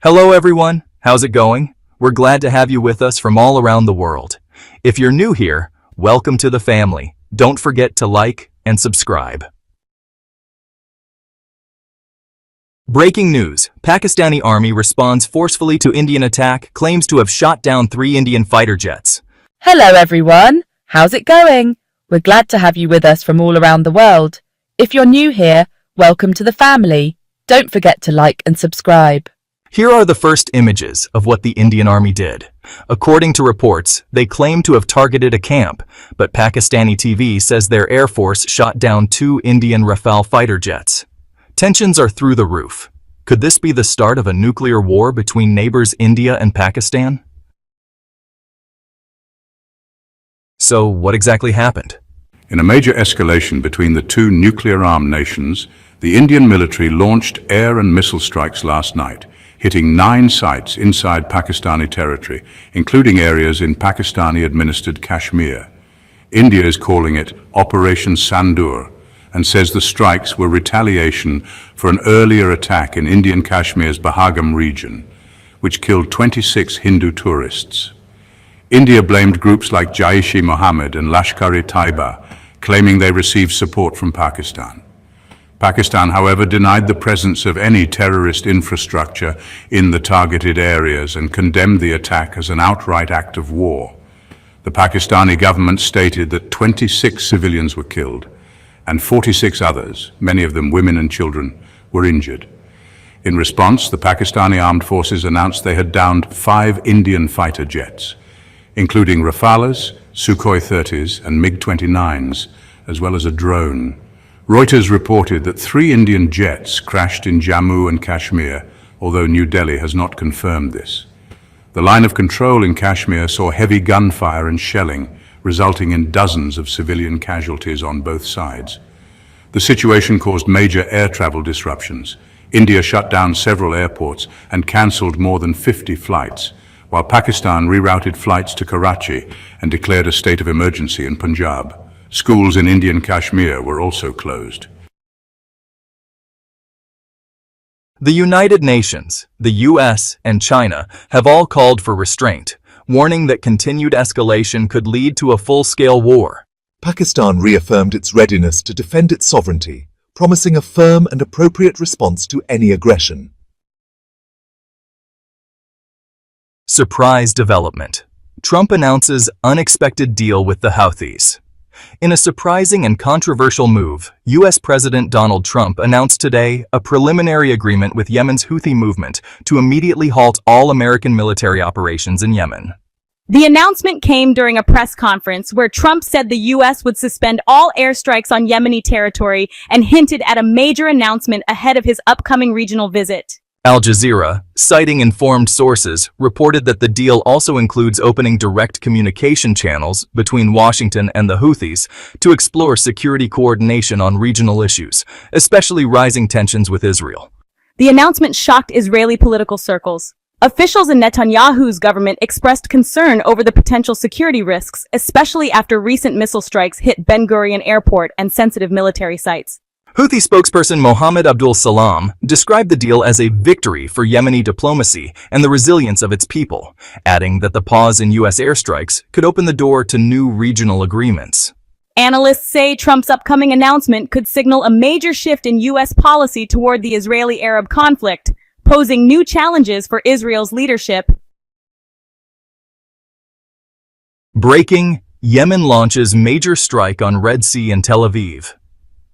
Hello everyone, how's it going? We're glad to have you with us from all around the world. If you're new here, welcome to the family. Don't forget to like and subscribe. Breaking news, Pakistani army responds forcefully to Indian attack, claims to have shot down 3 Indian fighter jets. Hello everyone, how's it going? We're glad to have you with us from all around the world. If you're new here, welcome to the family. Don't forget to like and subscribe. Here are the first images of what the Indian army did. According to reports, they claim to have targeted a camp, but Pakistani TV says their air force shot down 2 Indian Rafale fighter jets. Tensions are through the roof. Could this be the start of a nuclear war between neighbors India and Pakistan? So, what exactly happened? In a major escalation between the two nuclear-armed nations, the Indian military launched air and missile strikes last night, hitting 9 sites inside Pakistani territory, including areas in Pakistani-administered Kashmir. India is calling it Operation Sandur and says the strikes were retaliation for an earlier attack in Indian Kashmir's Bahagam region, which killed 26 Hindu tourists. India blamed groups like Jaish-e-Mohammed and Lashkar-e-Taiba, claiming they received support from Pakistan. Pakistan, however, denied the presence of any terrorist infrastructure in the targeted areas and condemned the attack as an outright act of war. The Pakistani government stated that 26 civilians were killed and 46 others, many of them women and children, were injured. In response, the Pakistani armed forces announced they had downed 5 Indian fighter jets, including Rafales, Sukhoi 30s and MiG-29s, as well as a drone. Reuters reported that 3 Indian jets crashed in Jammu and Kashmir, although New Delhi has not confirmed this. The line of control in Kashmir saw heavy gunfire and shelling, resulting in dozens of civilian casualties on both sides. The situation caused major air travel disruptions. India shut down several airports and cancelled more than 50 flights, while Pakistan rerouted flights to Karachi and declared a state of emergency in Punjab. Schools in Indian Kashmir were also closed. The United Nations, the US, and China have all called for restraint, warning that continued escalation could lead to a full-scale war. Pakistan reaffirmed its readiness to defend its sovereignty, promising a firm and appropriate response to any aggression. Surprise development. Trump announces unexpected deal with the Houthis. In a surprising and controversial move, U.S. President Donald Trump announced today a preliminary agreement with Yemen's Houthi movement to immediately halt all American military operations in Yemen. The announcement came during a press conference where Trump said the U.S. would suspend all airstrikes on Yemeni territory and hinted at a major announcement ahead of his upcoming regional visit. Al Jazeera, citing informed sources, reported that the deal also includes opening direct communication channels between Washington and the Houthis to explore security coordination on regional issues, especially rising tensions with Israel. The announcement shocked Israeli political circles. Officials in Netanyahu's government expressed concern over the potential security risks, especially after recent missile strikes hit Ben Gurion airport and sensitive military sites. Houthi spokesperson Mohammed Abdul Salam described the deal as a victory for Yemeni diplomacy and the resilience of its people, adding that the pause in U.S. airstrikes could open the door to new regional agreements. Analysts say Trump's upcoming announcement could signal a major shift in U.S. policy toward the Israeli-Arab conflict, posing new challenges for Israel's leadership. Breaking: Yemen launches major strike on Red Sea and Tel Aviv.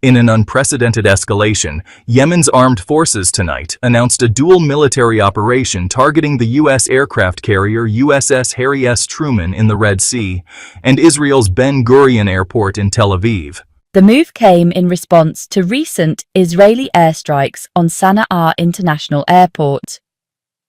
In an unprecedented escalation, Yemen's armed forces tonight announced a dual military operation targeting the U.S. aircraft carrier USS Harry S. Truman in the Red Sea and Israel's Ben Gurion airport in Tel Aviv. The move came in response to recent Israeli airstrikes on Sana'a International Airport.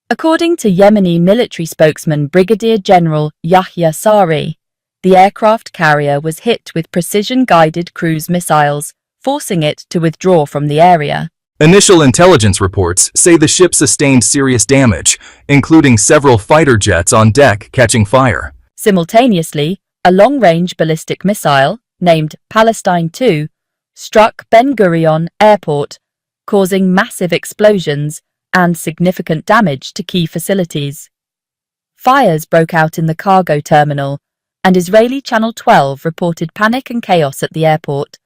According to Yemeni military spokesman Brigadier General Yahya Sari, the aircraft carrier was hit with precision-guided cruise missiles, forcing it to withdraw from the area. Initial intelligence reports say the ship sustained serious damage, including several fighter jets on deck catching fire. Simultaneously, a long-range ballistic missile, named Palestine II, struck Ben Gurion Airport, causing massive explosions and significant damage to key facilities. Fires broke out in the cargo terminal, and Israeli Channel 12 reported panic and chaos at the airport,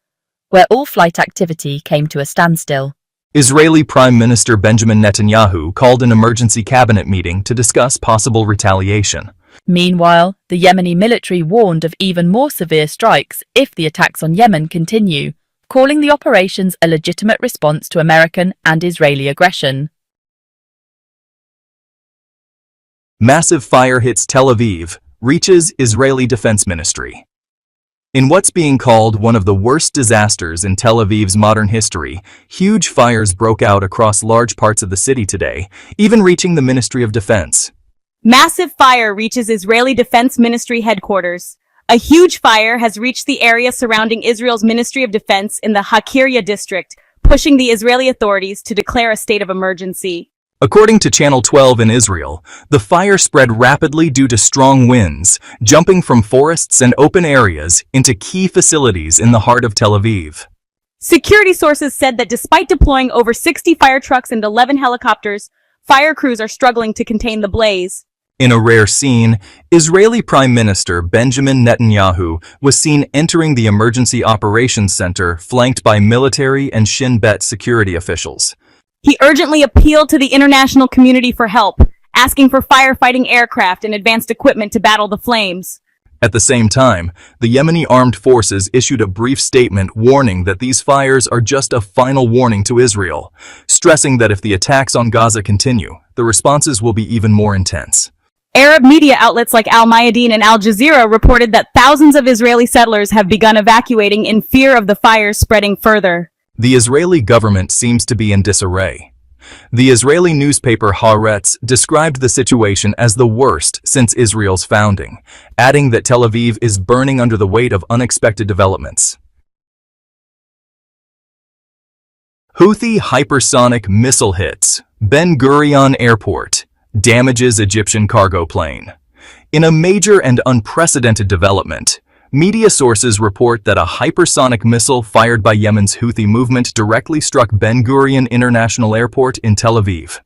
where all flight activity came to a standstill. Israeli Prime Minister Benjamin Netanyahu called an emergency cabinet meeting to discuss possible retaliation. Meanwhile, the Yemeni military warned of even more severe strikes if the attacks on Yemen continue, calling the operations a legitimate response to American and Israeli aggression. Massive fire hits Tel Aviv, reaches Israeli Defense Ministry. In what's being called one of the worst disasters in Tel Aviv's modern history, huge fires broke out across large parts of the city today, even reaching the Ministry of Defense. Massive fire reaches Israeli Defense Ministry headquarters. A huge fire has reached the area surrounding Israel's Ministry of Defense in the Hakiria district, pushing the Israeli authorities to declare a state of emergency. According to Channel 12 in Israel, the fire spread rapidly due to strong winds, jumping from forests and open areas into key facilities in the heart of Tel Aviv. Security sources said that despite deploying over 60 fire trucks and 11 helicopters, fire crews are struggling to contain the blaze. In a rare scene, Israeli Prime Minister Benjamin Netanyahu was seen entering the Emergency Operations Center flanked by military and Shin Bet security officials. He urgently appealed to the international community for help, asking for firefighting aircraft and advanced equipment to battle the flames. At the same time, the Yemeni armed forces issued a brief statement warning that these fires are just a final warning to Israel, stressing that if the attacks on Gaza continue, the responses will be even more intense. Arab media outlets like Al Mayadeen and Al Jazeera reported that thousands of Israeli settlers have begun evacuating in fear of the fires spreading further. The Israeli government seems to be in disarray. The Israeli newspaper Haaretz described the situation as the worst since Israel's founding, adding that Tel Aviv is burning under the weight of unexpected developments. Houthi hypersonic missile hits Ben Gurion Airport, damages Egyptian cargo plane. In a major and unprecedented development, media sources report that a hypersonic missile fired by Yemen's Houthi movement directly struck Ben Gurion International Airport in Tel Aviv.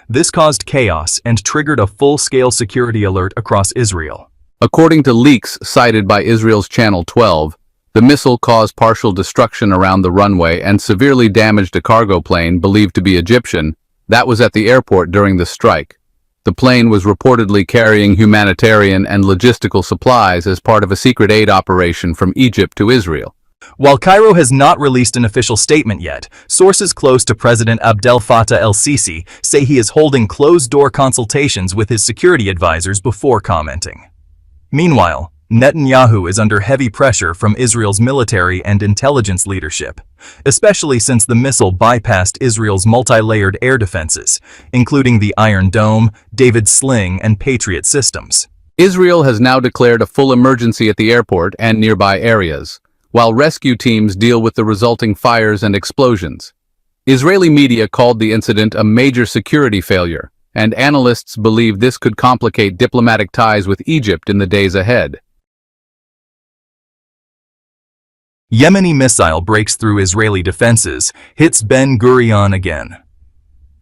This caused chaos and triggered a full-scale security alert across Israel. According to leaks cited by Israel's Channel 12, the missile caused partial destruction around the runway and severely damaged a cargo plane believed to be Egyptian that was at the airport during the strike. The plane was reportedly carrying humanitarian and logistical supplies as part of a secret aid operation from Egypt to Israel. While Cairo has not released an official statement yet, sources close to President Abdel Fattah el-Sisi say he is holding closed-door consultations with his security advisors before commenting. Meanwhile, Netanyahu is under heavy pressure from Israel's military and intelligence leadership, especially since the missile bypassed Israel's multi-layered air defenses, including the Iron Dome, David's Sling, and Patriot systems. Israel has now declared a full emergency at the airport and nearby areas, while rescue teams deal with the resulting fires and explosions. Israeli media called the incident a major security failure, and analysts believe this could complicate diplomatic ties with Egypt in the days ahead. Yemeni missile breaks through Israeli defenses, hits Ben Gurion again.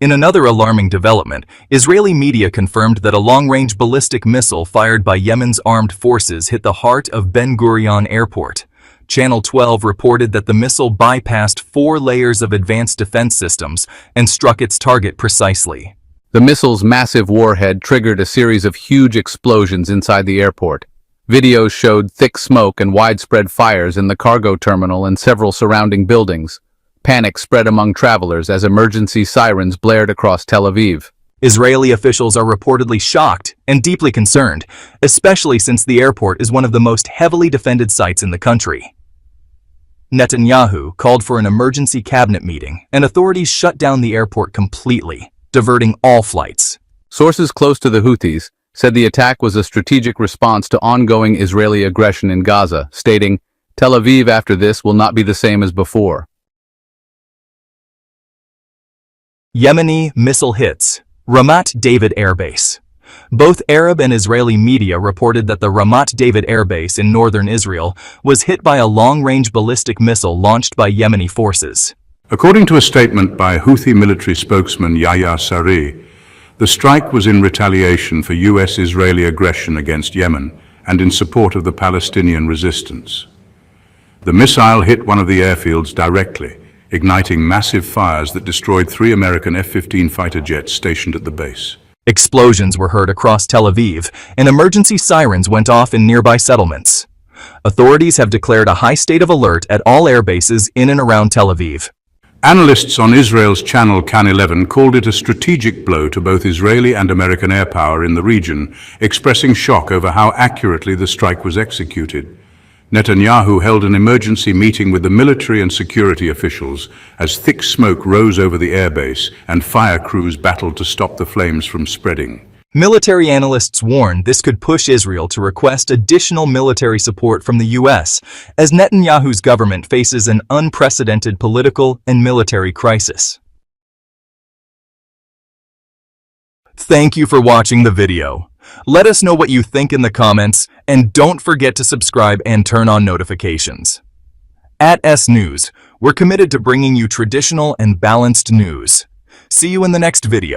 In another alarming development, Israeli media confirmed that a long-range ballistic missile fired by Yemen's armed forces hit the heart of Ben Gurion Airport. Channel 12 reported that the missile bypassed 4 layers of advanced defense systems and struck its target precisely. The missile's massive warhead triggered a series of huge explosions inside the airport. Videos showed thick smoke and widespread fires in the cargo terminal and several surrounding buildings. Panic spread among travelers as emergency sirens blared across Tel Aviv. Israeli officials are reportedly shocked and deeply concerned, especially since the airport is one of the most heavily defended sites in the country. Netanyahu called for an emergency cabinet meeting, and authorities shut down the airport completely, diverting all flights. Sources close to the Houthis said the attack was a strategic response to ongoing Israeli aggression in Gaza, stating, "Tel Aviv after this will not be the same as before." Yemeni missile hits Ramat David Airbase. Both Arab and Israeli media reported that the Ramat David Airbase in northern Israel was hit by a long-range ballistic missile launched by Yemeni forces. According to a statement by Houthi military spokesman Yahya Saree, the strike was in retaliation for US-Israeli aggression against Yemen and in support of the Palestinian resistance. The missile hit one of the airfields directly, igniting massive fires that destroyed 3 American F-15 fighter jets stationed at the base. Explosions were heard across Tel Aviv, and emergency sirens went off in nearby settlements. Authorities have declared a high state of alert at all air bases in and around Tel Aviv. Analysts on Israel's channel Can 11 called it a strategic blow to both Israeli and American air power in the region, expressing shock over how accurately the strike was executed. Netanyahu held an emergency meeting with the military and security officials as thick smoke rose over the airbase and fire crews battled to stop the flames from spreading. Military analysts warn this could push Israel to request additional military support from the US, as Netanyahu's government faces an unprecedented political and military crisis. Thank you for watching the video. Let us know what you think in the comments, and don't forget to subscribe and turn on notifications. At S News, we're committed to bringing you traditional and balanced news. See you in the next video.